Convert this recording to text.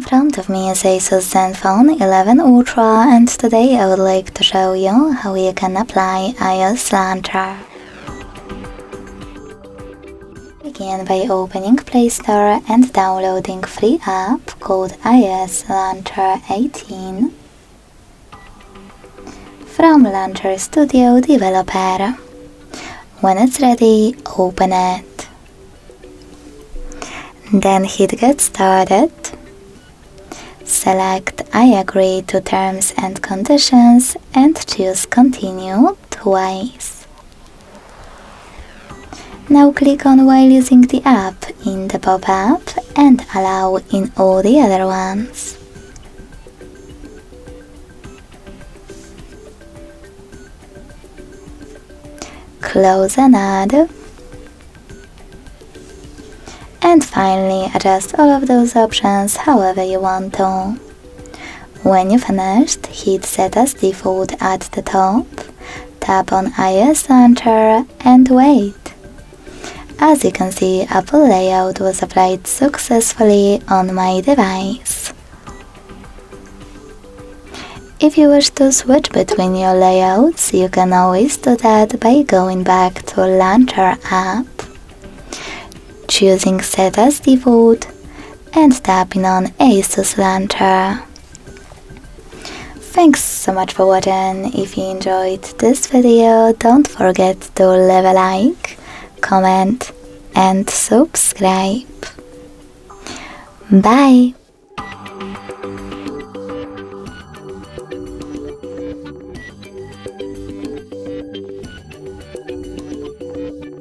In front of me is Asus Zenfone 11 Ultra, and today I would like to show you how you can apply iOS Launcher. Begin by opening Play Store and downloading free app called iOS Launcher 18 from Launcher Studio Developer. When it's ready, open it. Then hit Get Started. Select I agree to terms and conditions and choose Continue twice. Now click on While using the app in the pop-up and allow in all the other ones. Close and add. And finally, adjust all of those options however you want to. When you finished, hit Set as Default at the top, tap on iOS Launcher and wait. As you can see, Apple layout was applied successfully on my device. If you wish to switch between your layouts, you can always do that by going back to Launcher app, choosing Set as Default and tapping on Asus Launcher. Thanks so much for watching. If you enjoyed this video, don't forget to leave a like, comment and subscribe. Bye!